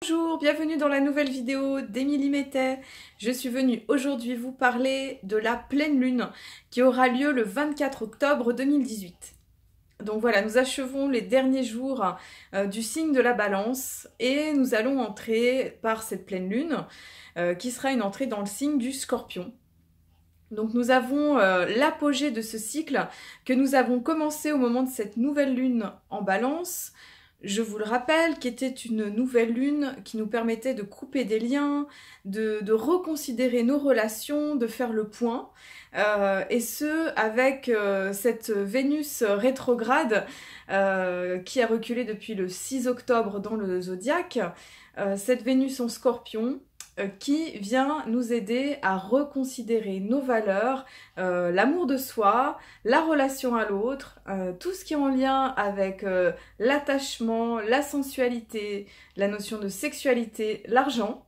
Bonjour, bienvenue dans la nouvelle vidéo d'Émilie Mettet. Je suis venue aujourd'hui vous parler de la pleine lune qui aura lieu le 24 octobre 2018. Donc voilà, nous achevons les derniers jours du signe de la Balance et nous allons entrer par cette pleine lune qui sera une entrée dans le signe du Scorpion. Donc nous avons l'apogée de ce cycle que nous avons commencé au moment de cette nouvelle lune en Balance. Je vous le rappelle, qui était une nouvelle lune qui nous permettait de couper des liens, de reconsidérer nos relations, de faire le point, et ce avec cette Vénus rétrograde qui a reculé depuis le 6 octobre dans le zodiaque, cette Vénus en Scorpion, qui vient nous aider à reconsidérer nos valeurs, l'amour de soi, la relation à l'autre, tout ce qui est en lien avec l'attachement, la sensualité, la notion de sexualité, l'argent.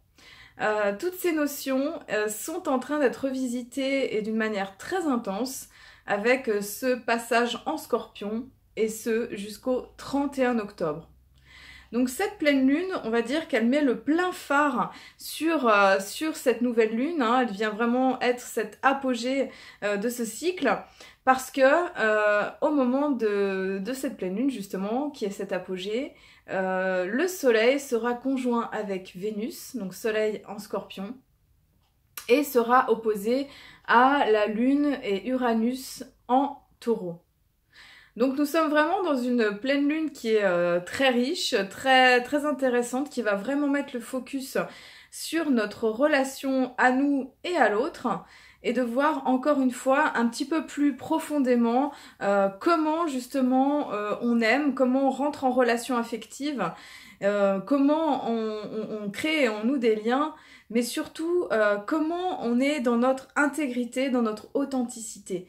Toutes ces notions sont en train d'être revisitées et d'une manière très intense avec ce passage en Scorpion et ce jusqu'au 31 octobre. Donc cette pleine lune, on va dire qu'elle met le plein phare sur cette nouvelle lune, hein. Elle vient vraiment être cet apogée de ce cycle, parce que au moment de cette pleine lune justement, qui est cet apogée, le soleil sera conjoint avec Vénus, donc soleil en Scorpion, et sera opposé à la lune et Uranus en Taureau. Donc nous sommes vraiment dans une pleine lune qui est très riche, très intéressante, qui va vraiment mettre le focus sur notre relation à nous et à l'autre, et de voir encore une fois un petit peu plus profondément comment justement on aime, comment on rentre en relation affective, comment on crée et on noue des liens, mais surtout comment on est dans notre intégrité, dans notre authenticité.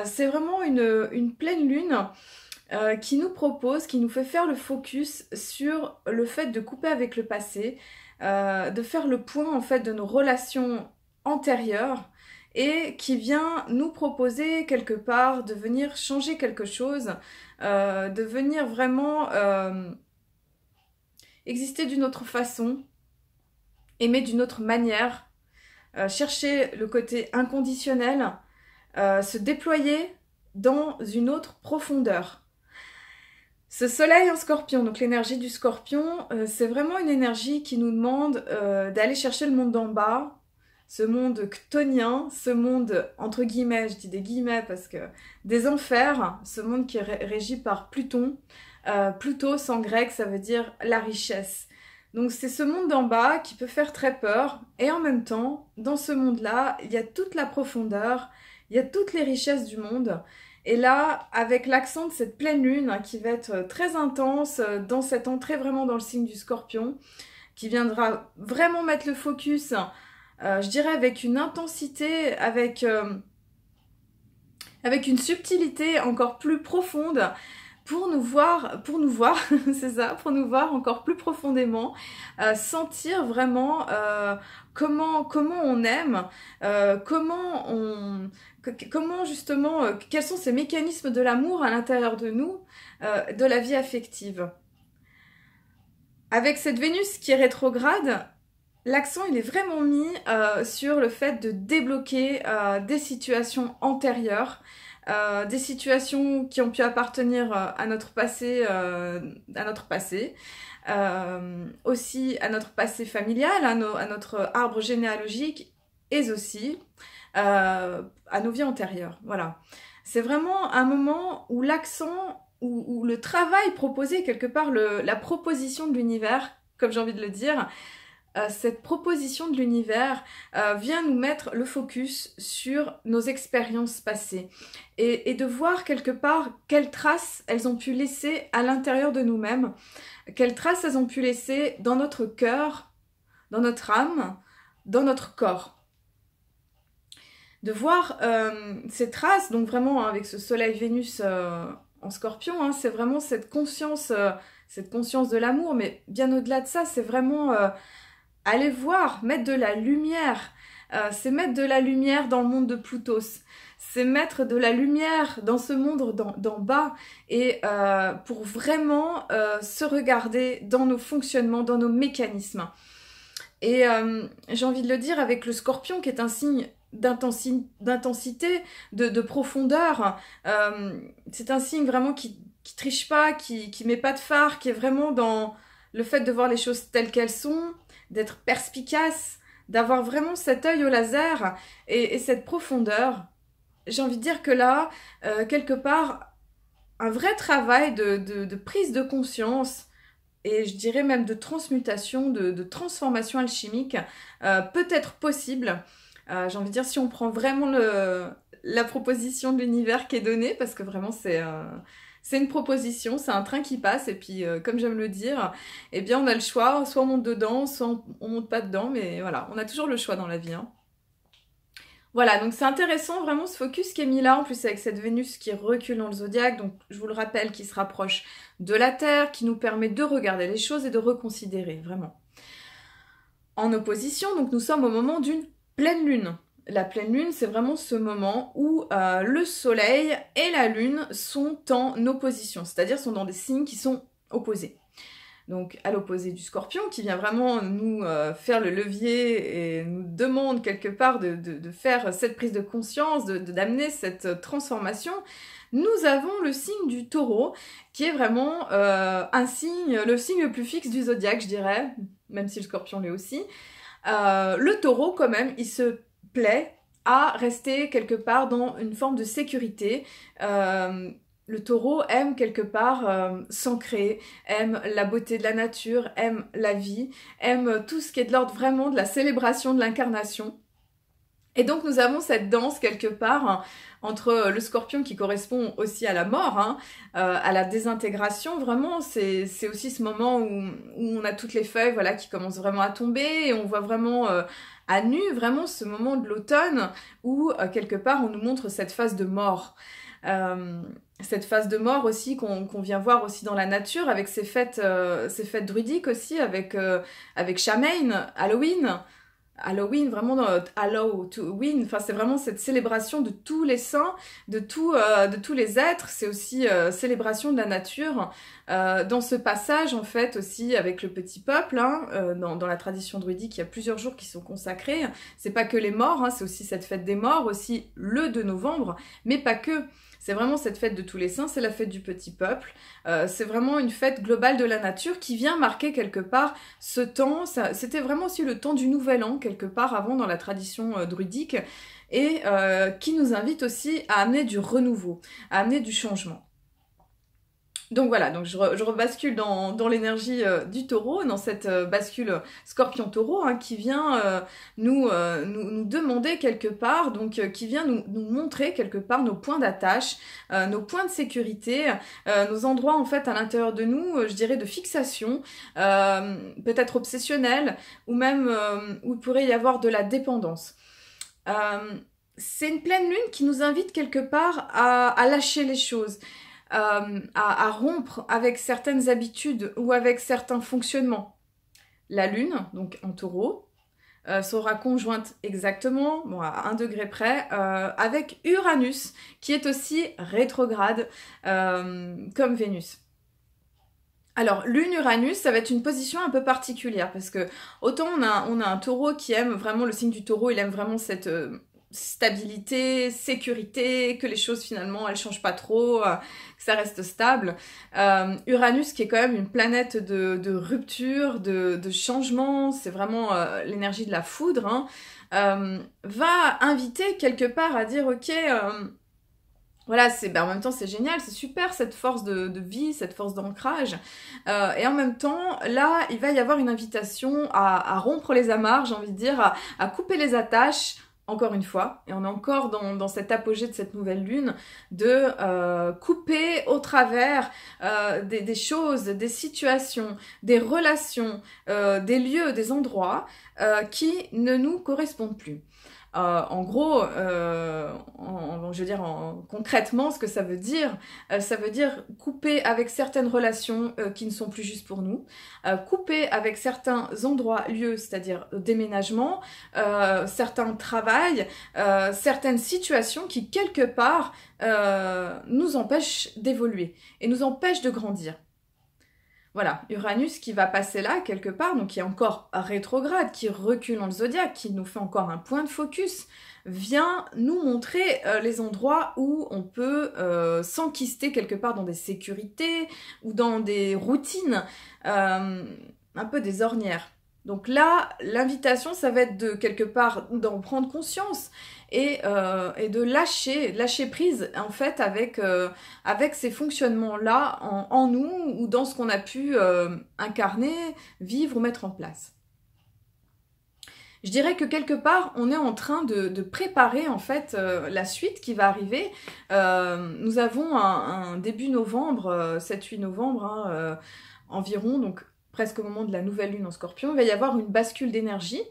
C'est vraiment une pleine lune qui nous propose, qui nous fait faire le focus sur le fait de couper avec le passé, de faire le point en fait de nos relations antérieures, et qui vient nous proposer quelque part de venir changer quelque chose, de venir vraiment exister d'une autre façon, aimer d'une autre manière, chercher le côté inconditionnel, se déployer dans une autre profondeur. Ce soleil en Scorpion, donc l'énergie du Scorpion, c'est vraiment une énergie qui nous demande d'aller chercher le monde d'en bas, ce monde chthonien, ce monde, entre guillemets, je dis des guillemets parce que des enfers, ce monde qui est régi par Pluton. Plutos en grec, ça veut dire la richesse. Donc c'est ce monde d'en bas qui peut faire très peur, et en même temps, dans ce monde-là, il y a toute la profondeur, il y a toutes les richesses du monde. Et là, avec l'accent de cette pleine lune, hein, qui va être très intense, dans cette entrée vraiment dans le signe du Scorpion, qui viendra vraiment mettre le focus, je dirais avec une intensité, avec une subtilité encore plus profonde, pour nous voir, c'est ça, pour nous voir encore plus profondément, sentir vraiment comment on aime, comment justement, quels sont ces mécanismes de l'amour à l'intérieur de nous, de la vie affective. Avec cette Vénus qui est rétrograde, l'accent il est vraiment mis sur le fait de débloquer des situations antérieures, des situations qui ont pu appartenir à notre passé, aussi à notre passé familial, à notre arbre généalogique, et aussi à nos vies antérieures. Voilà. C'est vraiment un moment où l'accent, où le travail proposé, quelque part la proposition de l'univers, comme j'ai envie de le dire, cette proposition de l'univers vient nous mettre le focus sur nos expériences passées, et de voir quelque part quelles traces elles ont pu laisser à l'intérieur de nous-mêmes, quelles traces elles ont pu laisser dans notre cœur, dans notre âme, dans notre corps. De voir ces traces, donc vraiment avec ce soleil-Vénus en Scorpion, hein, c'est vraiment cette conscience de l'amour, mais bien au-delà de ça, c'est vraiment aller voir, mettre de la lumière c'est mettre de la lumière dans le monde de Plutos. C'est mettre de la lumière dans ce monde d'en bas et pour vraiment se regarder dans nos fonctionnements, dans nos mécanismes. Et j'ai envie de le dire avec le Scorpion qui est un signe d'intensité, de profondeur. C'est un signe vraiment qui triche pas, qui met pas de phare, qui est vraiment dans le fait de voir les choses telles qu'elles sont, d'être perspicace, d'avoir vraiment cet œil au laser et cette profondeur. J'ai envie de dire que là, quelque part, un vrai travail de prise de conscience et je dirais même de transmutation, de transformation alchimique peut être possible. J'ai envie de dire si on prend vraiment la proposition de l'univers qui est donnée, parce que vraiment c'est une proposition, c'est un train qui passe et puis comme j'aime le dire, eh bien on a le choix, soit on monte dedans, soit on monte pas dedans, mais voilà, on a toujours le choix dans la vie. Hein. Voilà, donc c'est intéressant vraiment ce focus qui est mis là, en plus avec cette Vénus qui recule dans le zodiaque, donc je vous le rappelle, qui se rapproche de la Terre, qui nous permet de regarder les choses et de reconsidérer, vraiment. En opposition, donc nous sommes au moment d'une pleine lune. La pleine lune, c'est vraiment ce moment où le soleil et la lune sont en opposition, c'est-à-dire sont dans des signes qui sont opposés. Donc à l'opposé du Scorpion, qui vient vraiment nous faire le levier et nous demande quelque part de faire cette prise de conscience, d'amener cette transformation, nous avons le signe du Taureau, qui est vraiment un signe, le signe le plus fixe du zodiaque, je dirais, même si le Scorpion l'est aussi. Le Taureau, quand même, il se plaît à rester quelque part dans une forme de sécurité. Le Taureau aime quelque part s'ancrer, aime la beauté de la nature, aime la vie, aime tout ce qui est de l'ordre vraiment de la célébration de l'incarnation. Et donc nous avons cette danse quelque part entre le Scorpion qui correspond aussi à la mort, hein, à la désintégration. Vraiment, c'est aussi ce moment où on a toutes les feuilles, voilà, qui commencent vraiment à tomber et on voit vraiment à nu vraiment ce moment de l'automne où quelque part on nous montre cette phase de mort. Cette phase de mort aussi qu'on vient voir aussi dans la nature avec ces fêtes druidiques aussi, avec Samhain, Halloween, vraiment dans Halloween, enfin c'est vraiment cette célébration de tous les saints, de tous les êtres, c'est aussi célébration de la nature. Dans ce passage en fait aussi avec le petit peuple, hein, dans la tradition druidique, il y a plusieurs jours qui sont consacrés. C'est pas que les morts, hein, c'est aussi cette fête des morts, aussi le 2 novembre, mais pas que. C'est vraiment cette fête de tous les saints, c'est la fête du petit peuple. C'est vraiment une fête globale de la nature qui vient marquer quelque part ce temps. C'était vraiment aussi le temps du Nouvel An, quelque part avant dans la tradition druidique, et qui nous invite aussi à amener du renouveau, à amener du changement. Donc voilà, donc je rebascule dans l'énergie du Taureau, dans cette bascule Scorpion-Taureau, hein, qui vient nous demander quelque part, donc qui vient nous montrer quelque part nos points d'attache, nos points de sécurité, nos endroits en fait à l'intérieur de nous, je dirais de fixation, peut-être obsessionnels, ou même où il pourrait y avoir de la dépendance. C'est une pleine lune qui nous invite quelque part à lâcher les choses. À rompre avec certaines habitudes ou avec certains fonctionnements. La Lune, donc en Taureau, sera conjointe exactement, bon, à 1 degré près, avec Uranus, qui est aussi rétrograde comme Vénus. Alors, Lune-Uranus, ça va être une position un peu particulière, parce que autant on a un Taureau qui aime vraiment, le signe du Taureau, il aime vraiment cette stabilité, sécurité, que les choses finalement elles changent pas trop, que ça reste stable. Uranus qui est quand même une planète de rupture, de changement, c'est vraiment l'énergie de la foudre, hein, va inviter quelque part à dire ok, voilà, en même temps c'est génial, c'est super cette force de vie, cette force d'ancrage, et en même temps là il va y avoir une invitation à rompre les amarres, j'ai envie de dire, à couper les attaches. Encore une fois, et on est encore dans cet apogée de cette nouvelle lune, de couper au travers des choses, des situations, des relations, des lieux, des endroits qui ne nous correspondent plus. En gros, je veux dire concrètement, ce que ça veut dire couper avec certaines relations qui ne sont plus justes pour nous, couper avec certains endroits, lieux, c'est-à-dire déménagement, certains travails, certaines situations qui quelque part nous empêchent d'évoluer et nous empêchent de grandir. Voilà, Uranus qui va passer là, quelque part, donc qui est encore rétrograde, qui recule dans le zodiaque, qui nous fait encore un point de focus, vient nous montrer les endroits où on peut s'enquister quelque part dans des sécurités ou dans des routines un peu des ornières. Donc là, l'invitation, ça va être de quelque part d'en prendre conscience et de lâcher prise en fait avec ces fonctionnements-là en nous ou dans ce qu'on a pu incarner, vivre ou mettre en place. Je dirais que quelque part, on est en train de préparer en fait la suite qui va arriver. Nous avons un début novembre, 7-8 novembre hein, environ, donc presque au moment de la nouvelle lune en Scorpion, il va y avoir une bascule d'énergie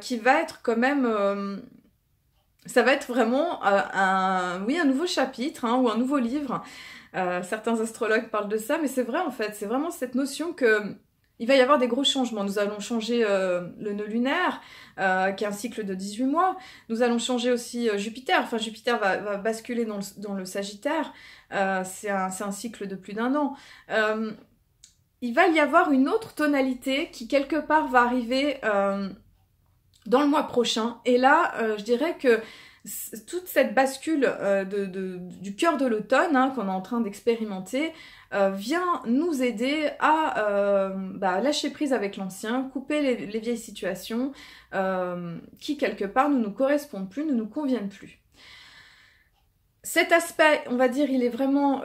qui va être quand même... ça va être vraiment un nouveau chapitre hein, ou un nouveau livre. Certains astrologues parlent de ça, mais c'est vrai en fait, c'est vraiment cette notion que il va y avoir des gros changements. Nous allons changer le nœud lunaire, qui est un cycle de 18 mois. Nous allons changer aussi Jupiter. Enfin, Jupiter va basculer dans le Sagittaire. C'est un cycle de plus d'1 an. Il va y avoir une autre tonalité qui quelque part va arriver dans le mois prochain. Et là, je dirais que toute cette bascule du cœur de l'automne hein, qu'on est en train d'expérimenter vient nous aider à lâcher prise avec l'ancien, couper les vieilles situations qui quelque part ne nous correspondent plus, ne nous conviennent plus. Cet aspect, on va dire, il est vraiment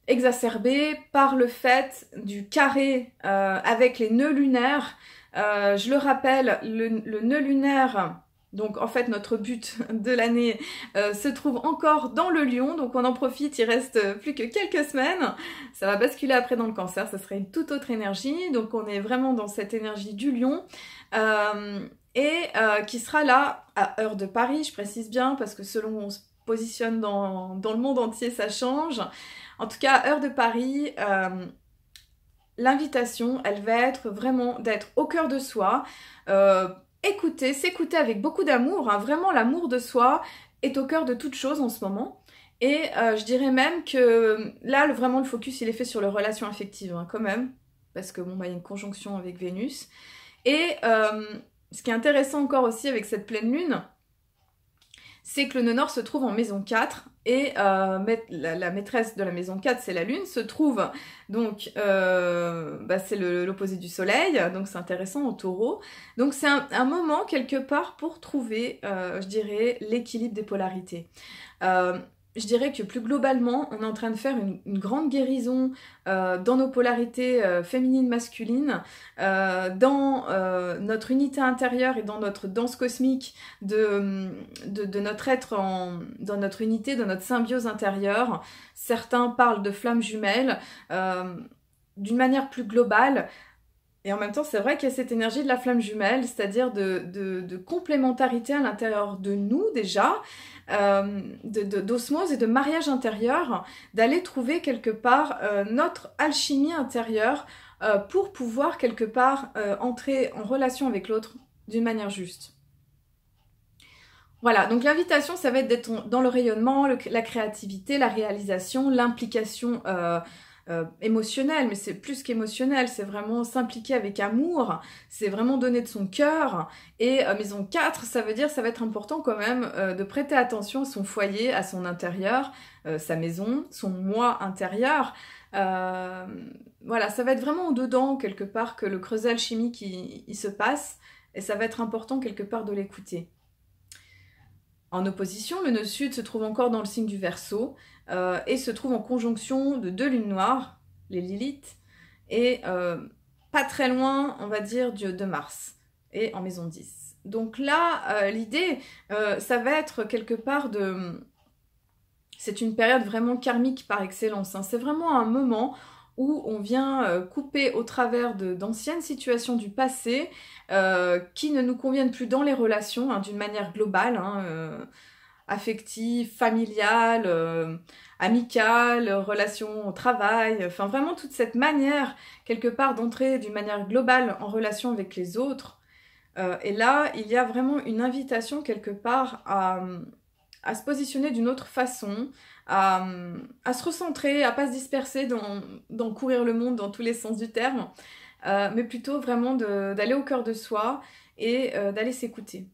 exacerbé par le fait du carré avec les nœuds lunaires. Je le rappelle, le nœud lunaire, donc en fait notre but de l'année, se trouve encore dans le Lion, donc on en profite, il reste plus que quelques semaines. Ça va basculer après dans le Cancer, ça serait une toute autre énergie, donc on est vraiment dans cette énergie du Lion. Qui sera là à heure de Paris, je précise bien, parce que selon où on se positionne dans le monde entier, ça change. En tout cas, heure de Paris, l'invitation, elle va être vraiment d'être au cœur de soi, s'écouter avec beaucoup d'amour, hein, vraiment l'amour de soi est au cœur de toute chose en ce moment. Et je dirais même que là, vraiment le focus, il est fait sur les relations affectives, hein, quand même, parce que bon, il y a une conjonction avec Vénus. Et ce qui est intéressant encore aussi avec cette pleine lune, c'est que le nœud nord se trouve en maison 4 et la maîtresse de la maison 4, c'est la lune, se trouve donc, c'est l'opposé du soleil, donc c'est intéressant au taureau. Donc c'est un moment quelque part pour trouver, je dirais, l'équilibre des polarités. Je dirais que plus globalement, on est en train de faire une grande guérison dans nos polarités féminines, masculines, dans notre unité intérieure et dans notre danse cosmique de notre être, dans notre unité, dans notre symbiose intérieure. Certains parlent de flammes jumelles, d'une manière plus globale. Et en même temps, c'est vrai qu'il y a cette énergie de la flamme jumelle, c'est-à-dire de complémentarité à l'intérieur de nous déjà, d'osmose et de mariage intérieur, d'aller trouver quelque part notre alchimie intérieure pour pouvoir quelque part entrer en relation avec l'autre d'une manière juste. Voilà, donc l'invitation, ça va être d'être dans le rayonnement, la créativité, la réalisation, l'implication émotionnel, mais c'est plus qu'émotionnel, c'est vraiment s'impliquer avec amour, c'est vraiment donner de son cœur. Et maison 4, ça veut dire, ça va être important quand même de prêter attention à son foyer, à son intérieur, sa maison, son moi intérieur. Voilà, ça va être vraiment au-dedans quelque part que le creuset alchimique il se passe, et ça va être important quelque part de l'écouter. En opposition, le nœud sud se trouve encore dans le signe du Verseau et se trouve en conjonction de 2 lunes noires, les Lilith, et pas très loin, on va dire, de Mars, et en maison 10. Donc là, l'idée, ça va être quelque part de... C'est une période vraiment karmique par excellence, hein. C'est vraiment un moment où on vient couper au travers d'anciennes situations du passé qui ne nous conviennent plus dans les relations, hein, d'une manière globale, hein, affective, familiale, amicale, relation au travail, enfin vraiment toute cette manière quelque part d'entrer d'une manière globale en relation avec les autres. Et là, il y a vraiment une invitation quelque part à se positionner d'une autre façon, à se recentrer, à pas se disperser dans courir le monde dans tous les sens du terme, mais plutôt vraiment d'aller au cœur de soi et d'aller s'écouter.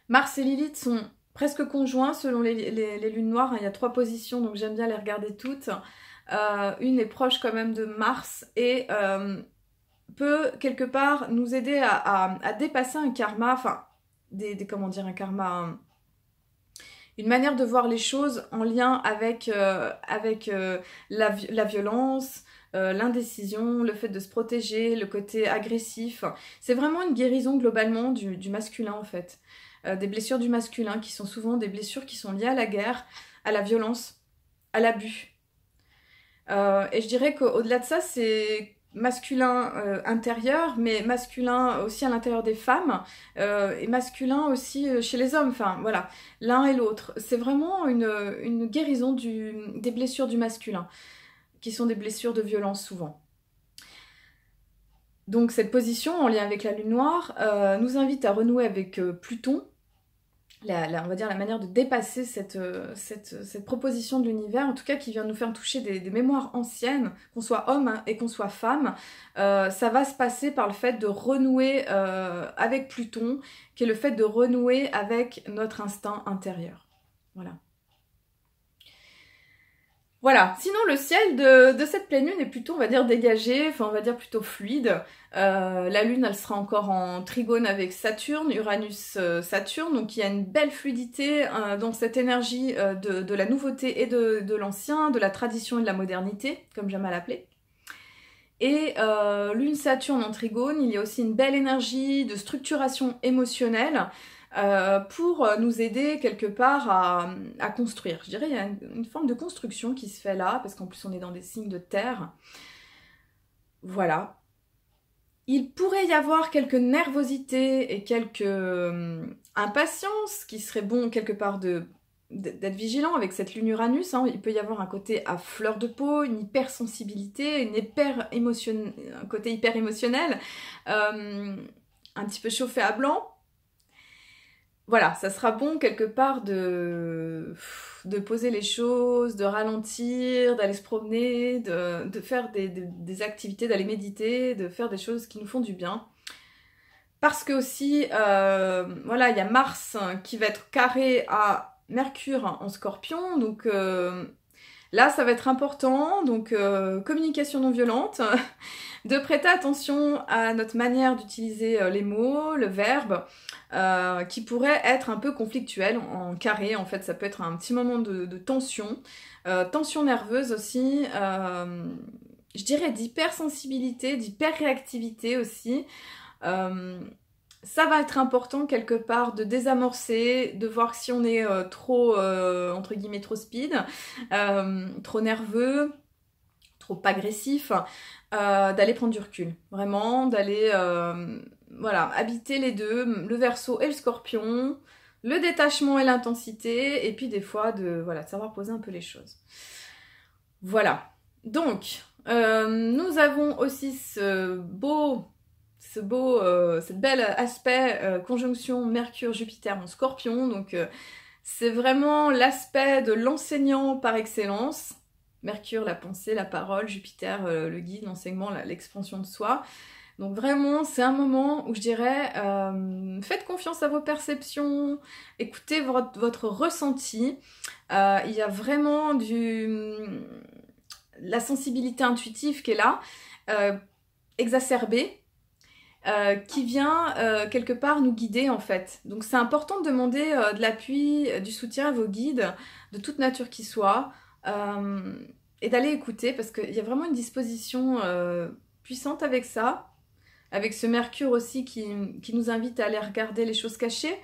Mars et Lilith sont presque conjoints selon les lunes noires, hein. Il y a 3 positions, donc j'aime bien les regarder toutes. Une est proche quand même de Mars et peut quelque part nous aider à dépasser un karma, enfin, comment dire, un karma, une manière de voir les choses en lien avec la violence, l'indécision, le fait de se protéger, le côté agressif. C'est vraiment une guérison globalement du masculin en fait. Des blessures du masculin qui sont souvent des blessures qui sont liées à la guerre, à la violence, à l'abus. Et je dirais qu'au-delà de ça, c'est masculin intérieur, mais masculin aussi à l'intérieur des femmes, et masculin aussi chez les hommes, enfin voilà, l'un et l'autre. C'est vraiment une guérison des blessures du masculin, qui sont des blessures de violence souvent. Donc cette position, en lien avec la lune noire, nous invite à renouer avec Pluton, on va dire la manière de dépasser cette proposition de l'univers, en tout cas qui vient nous faire toucher des mémoires anciennes, qu'on soit homme hein, et qu'on soit femme. Ça va se passer par le fait de renouer avec Pluton, qui est le fait de renouer avec notre instinct intérieur. Voilà. Voilà, sinon le ciel de cette pleine lune est plutôt, on va dire, dégagé, enfin on va dire plutôt fluide. La lune, elle sera encore en trigone avec Saturne, Uranus-Saturne, donc il y a une belle fluidité dans cette énergie de la nouveauté et de l'ancien, de la tradition et de la modernité, comme j'aime à l'appeler. Et lune-Saturne en trigone, il y a aussi une belle énergie de structuration émotionnelle, pour nous aider quelque part à construire. Je dirais qu'il y a une forme de construction qui se fait là, parce qu'en plus on est dans des signes de terre. Voilà. Il pourrait y avoir quelques nervosités et quelques impatience qui serait bon quelque part d'être vigilant avec cette lune Uranus. Hein. Il peut y avoir un côté à fleur de peau, une hypersensibilité, un côté hyper émotionnel, un petit peu chauffé à blanc. Voilà, ça sera bon quelque part de poser les choses, de ralentir, d'aller se promener, de faire des activités, d'aller méditer, de faire des choses qui nous font du bien. Parce que aussi, voilà, il y a Mars qui va être carré à Mercure en Scorpion, donc là ça va être important, donc communication non violente, de prêter attention à notre manière d'utiliser les mots, le verbe, qui pourrait être un peu conflictuel en carré. En fait, ça peut être un petit moment de tension, tension nerveuse aussi, je dirais d'hypersensibilité, d'hyperréactivité aussi. Ça va être important quelque part de désamorcer, de voir si on est trop, entre guillemets, trop speed, trop nerveux, trop agressif, d'aller prendre du recul. Vraiment, d'aller voilà, habiter les deux, le Verseau et le Scorpion, le détachement et l'intensité, et puis des fois de savoir poser un peu les choses. Voilà. Donc, nous avons aussi cette belle aspect conjonction Mercure-Jupiter en Scorpion. Donc, c'est vraiment l'aspect de l'enseignant par excellence. Mercure, la pensée, la parole, Jupiter, le guide, l'enseignement, l'expansion de soi. Donc vraiment, c'est un moment où je dirais, faites confiance à vos perceptions, écoutez votre ressenti. Il y a vraiment la sensibilité intuitive qui est là, exacerbée, qui vient quelque part nous guider en fait. Donc c'est important de demander de l'appui, du soutien à vos guides, de toute nature qui soit, et d'aller écouter parce qu'il y a vraiment une disposition puissante avec ça. Avec ce Mercure aussi qui nous invite à aller regarder les choses cachées,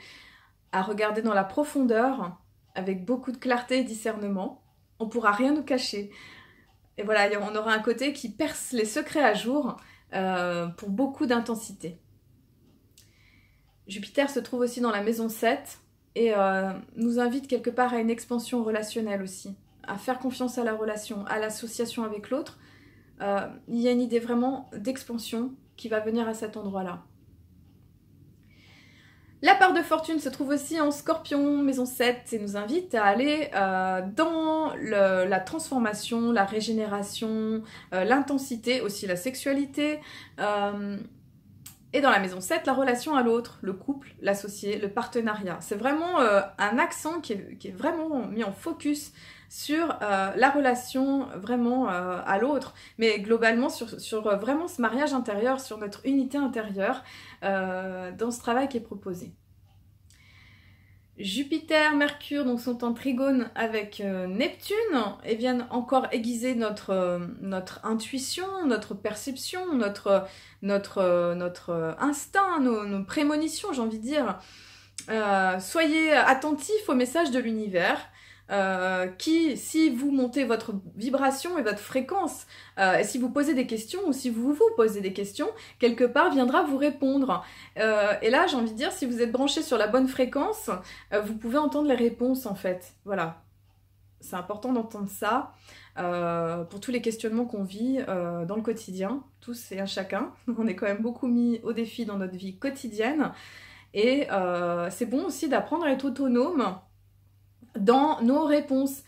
à regarder dans la profondeur, avec beaucoup de clarté et discernement. On ne pourra rien nous cacher. Et voilà, on aura un côté qui perce les secrets à jour pour beaucoup d'intensité. Jupiter se trouve aussi dans la maison 7 et nous invite quelque part à une expansion relationnelle aussi, à faire confiance à la relation, à l'association avec l'autre. Il y a une idée vraiment d'expansion qui va venir à cet endroit-là. La part de fortune se trouve aussi en Scorpion, maison 7, et nous invite à aller dans la transformation, la régénération, l'intensité, aussi la sexualité. Et dans la maison 7, la relation à l'autre, le couple, l'associé, le partenariat. C'est vraiment un accent qui est vraiment mis en focus sur la relation vraiment à l'autre, mais globalement sur vraiment ce mariage intérieur, sur notre unité intérieure dans ce travail qui est proposé. Jupiter, Mercure donc sont en trigone avec Neptune et viennent encore aiguiser notre intuition, notre perception, notre instinct, nos prémonitions, j'ai envie de dire. Soyez attentifs aux messages de l'univers qui, si vous montez votre vibration et votre fréquence, et si vous posez des questions ou si vous vous posez des questions, quelque part viendra vous répondre. Et là, j'ai envie de dire, si vous êtes branché sur la bonne fréquence, vous pouvez entendre les réponses en fait. Voilà. C'est important d'entendre ça pour tous les questionnements qu'on vit dans le quotidien, tous et un chacun. On est quand même beaucoup mis au défi dans notre vie quotidienne. Et c'est bon aussi d'apprendre à être autonome dans nos réponses,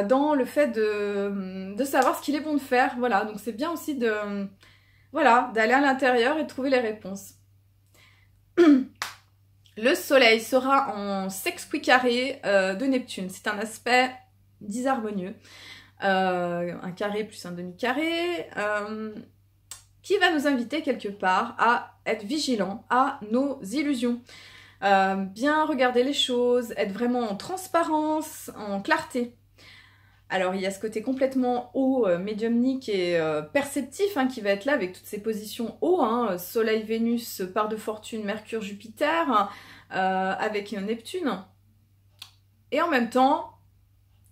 dans le fait de savoir ce qu'il est bon de faire. Voilà, donc c'est bien aussi d'aller à l'intérieur et de trouver les réponses. Le soleil sera en sexquicarré de Neptune. C'est un aspect disharmonieux. Un carré plus un demi-carré qui va nous inviter quelque part à être vigilants à nos illusions. Bien regarder les choses, être vraiment en transparence, en clarté. Alors il y a ce côté complètement haut, médiumnique et perceptif qui va être là avec toutes ces positions haut, Soleil, Vénus, part de fortune, Mercure, Jupiter, avec Neptune. Et en même temps,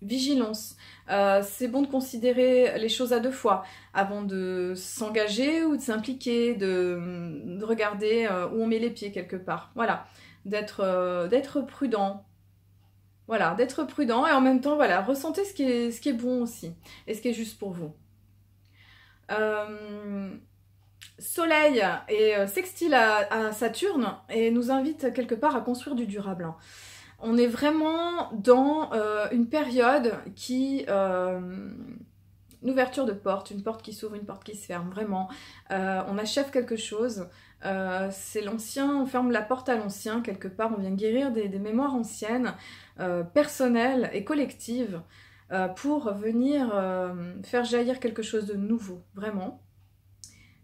vigilance. C'est bon de considérer les choses à deux fois avant de s'engager ou de s'impliquer, de regarder où on met les pieds quelque part. Voilà. D'être prudent. Voilà, d'être prudent et en même temps, voilà, ressentez ce qui est bon aussi et ce qui est juste pour vous. Soleil est sextile à Saturne et nous invite quelque part à construire du durable. On est vraiment dans une période qui... une ouverture de porte, une porte qui s'ouvre, une porte qui se ferme, vraiment. On achève quelque chose. C'est l'ancien, on ferme la porte à l'ancien, quelque part, on vient guérir des mémoires anciennes, personnelles et collectives, pour venir faire jaillir quelque chose de nouveau, vraiment.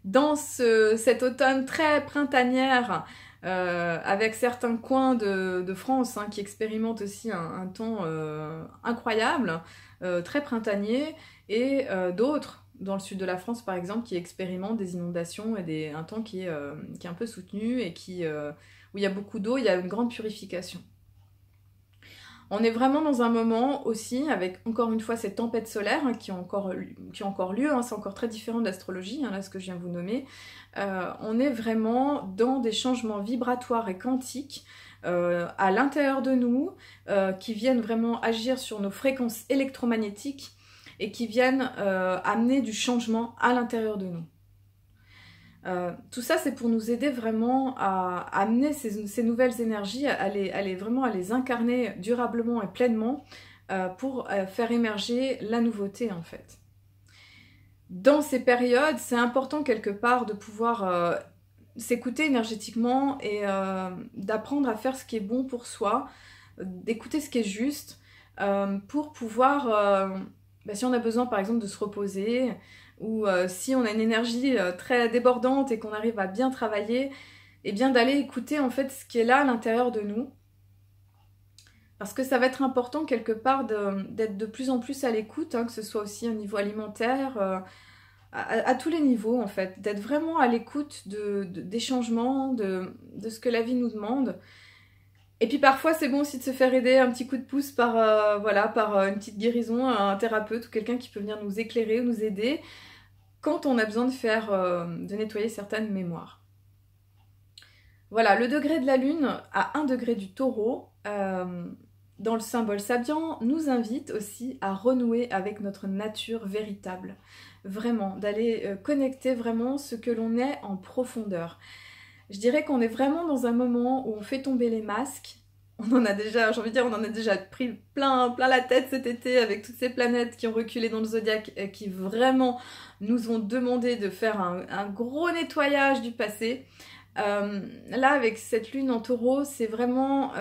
Dans cet automne très printanière, avec certains coins de France qui expérimentent aussi un temps incroyable, très printanier, et d'autres, dans le sud de la France par exemple, qui expérimentent des inondations et un temps qui est un peu soutenu et où il y a beaucoup d'eau, il y a une grande purification. On est vraiment dans un moment aussi, avec encore une fois cette tempête solaire qui a encore lieu, c'est encore très différent de l'astrologie, là ce que je viens de vous nommer. On est vraiment dans des changements vibratoires et quantiques à l'intérieur de nous, qui viennent vraiment agir sur nos fréquences électromagnétiques et qui viennent amener du changement à l'intérieur de nous. Tout ça, c'est pour nous aider vraiment à amener ces nouvelles énergies, vraiment à les incarner durablement et pleinement pour faire émerger la nouveauté en fait. Dans ces périodes, c'est important quelque part de pouvoir s'écouter énergétiquement et d'apprendre à faire ce qui est bon pour soi, d'écouter ce qui est juste pour pouvoir, si on a besoin par exemple de se reposer, ou si on a une énergie très débordante et qu'on arrive à bien travailler, et bien d'aller écouter en fait ce qui est là à l'intérieur de nous. Parce que ça va être important quelque part d'être de plus en plus à l'écoute, que ce soit aussi au niveau alimentaire, à tous les niveaux en fait, d'être vraiment à l'écoute des changements, de ce que la vie nous demande. Et puis parfois c'est bon aussi de se faire aider un petit coup de pouce par, voilà, par une petite guérison, un thérapeute ou quelqu'un qui peut venir nous éclairer ou nous aider quand on a besoin de nettoyer certaines mémoires. Voilà, le degré de la Lune à 1 degré du Taureau, dans le symbole Sabian, nous invite aussi à renouer avec notre nature véritable. Vraiment, d'aller connecter vraiment ce que l'on est en profondeur. Je dirais qu'on est vraiment dans un moment où on fait tomber les masques. On en a déjà, j'ai envie de dire, on en a déjà pris plein la tête cet été avec toutes ces planètes qui ont reculé dans le zodiaque et qui vraiment nous ont demandé de faire un gros nettoyage du passé. Là, avec cette lune en taureau, c'est vraiment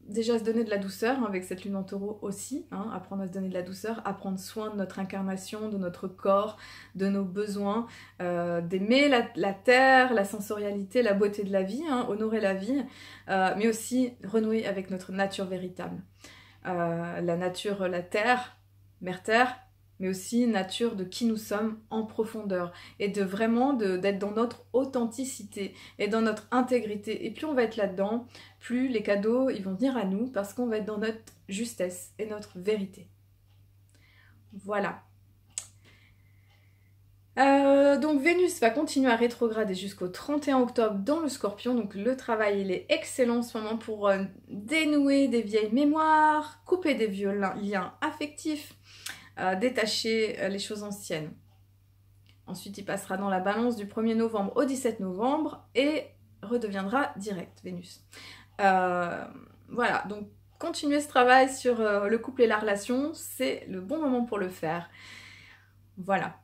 déjà se donner de la douceur, hein, avec cette lune en taureau aussi, hein, apprendre à se donner de la douceur, à prendre soin de notre incarnation, de notre corps, de nos besoins, d'aimer la terre, la sensorialité, la beauté de la vie, hein, honorer la vie, mais aussi renouer avec notre nature véritable. La nature, la terre, mère-terre, mais aussi nature de qui nous sommes en profondeur, et de vraiment d'être dans notre authenticité et dans notre intégrité. Et plus on va être là-dedans, plus les cadeaux ils vont venir à nous, parce qu'on va être dans notre justesse et notre vérité. Voilà. Donc Vénus va continuer à rétrograder jusqu'au 31 octobre dans le Scorpion, donc le travail il est excellent en ce moment pour dénouer des vieilles mémoires, couper des vieux liens affectifs, détacher les choses anciennes. Ensuite, il passera dans la balance du 1er novembre au 17 novembre et redeviendra direct, Vénus. Voilà, donc continuer ce travail sur le couple et la relation, c'est le bon moment pour le faire. Voilà.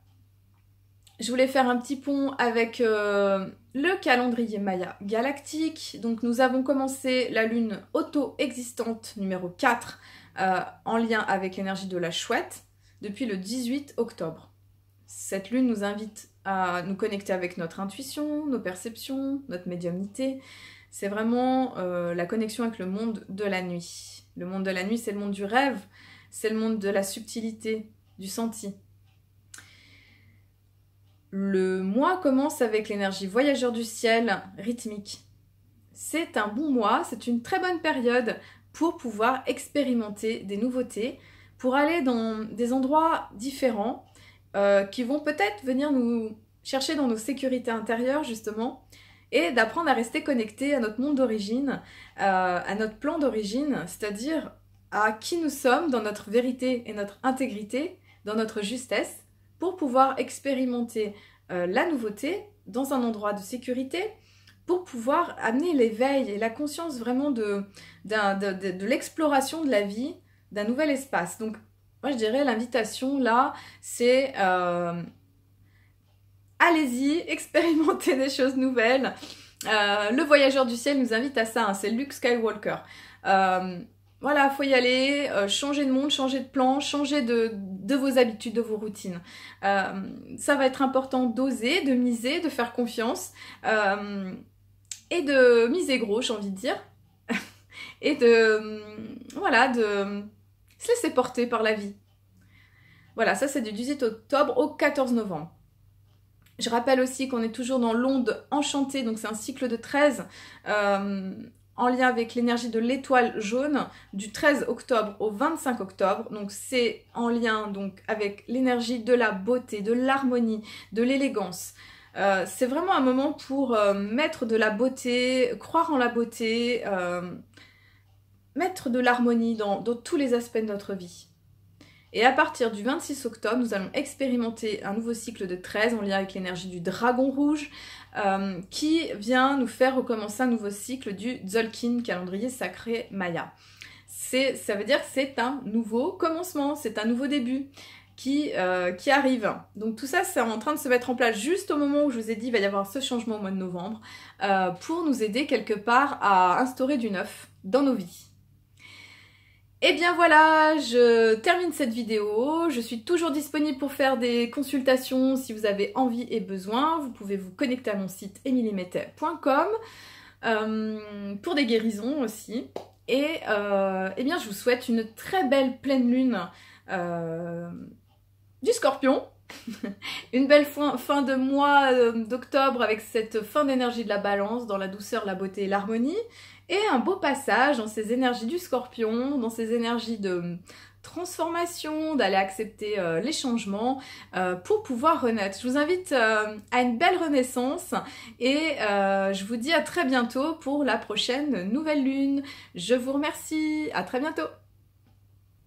Je voulais faire un petit pont avec le calendrier Maya galactique. Donc nous avons commencé la lune auto-existante numéro 4 en lien avec l'énergie de la chouette depuis le 18 octobre. Cette lune nous invite à nous connecter avec notre intuition, nos perceptions, notre médiumnité. C'est vraiment la connexion avec le monde de la nuit. Le monde de la nuit, c'est le monde du rêve, c'est le monde de la subtilité, du senti. Le mois commence avec l'énergie voyageur du ciel, rythmique. C'est un bon mois, c'est une très bonne période pour pouvoir expérimenter des nouveautés, pour aller dans des endroits différents qui vont peut-être venir nous chercher dans nos sécurités intérieures justement, et d'apprendre à rester connecté à notre monde d'origine, à notre plan d'origine, c'est-à-dire à qui nous sommes dans notre vérité et notre intégrité, dans notre justesse, pour pouvoir expérimenter la nouveauté dans un endroit de sécurité, pour pouvoir amener l'éveil et la conscience vraiment de l'exploration de la vie, d'un nouvel espace. Donc moi je dirais l'invitation là, c'est allez-y, expérimentez des choses nouvelles. Le voyageur du ciel nous invite à ça, hein, c'est Luke Skywalker. Voilà, faut y aller, changer de monde, changer de plan, changer de vos habitudes, de vos routines. Ça va être important d'oser, de miser, de faire confiance, et de miser gros, j'ai envie de dire, et voilà, de se laisser porter par la vie. Voilà, ça c'est du 18 octobre au 14 novembre. Je rappelle aussi qu'on est toujours dans l'onde enchantée, donc c'est un cycle de 13, en lien avec l'énergie de l'étoile jaune, du 13 octobre au 25 octobre. Donc c'est en lien donc avec l'énergie de la beauté, de l'harmonie, de l'élégance. C'est vraiment un moment pour mettre de la beauté, croire en la beauté, mettre de l'harmonie dans tous les aspects de notre vie. Et à partir du 26 octobre, nous allons expérimenter un nouveau cycle de 13 en lien avec l'énergie du dragon rouge, qui vient nous faire recommencer un nouveau cycle du Tzolk'in, calendrier sacré Maya. Ça veut dire que c'est un nouveau commencement, c'est un nouveau début qui arrive. Donc tout ça, c'est en train de se mettre en place juste au moment où je vous ai dit il va y avoir ce changement au mois de novembre, pour nous aider quelque part à instaurer du neuf dans nos vies. Et bien voilà, je termine cette vidéo. Je suis toujours disponible pour faire des consultations si vous avez envie et besoin. Vous pouvez vous connecter à mon site emiliemettet.com pour des guérisons aussi. Et eh bien je vous souhaite une très belle pleine lune du Scorpion. Une belle fin de mois d'octobre avec cette fin d'énergie de la balance dans la douceur, la beauté et l'harmonie. Et un beau passage dans ces énergies du scorpion, dans ces énergies de transformation, d'aller accepter les changements pour pouvoir renaître. Je vous invite à une belle renaissance et je vous dis à très bientôt pour la prochaine nouvelle lune. Je vous remercie, à très bientôt.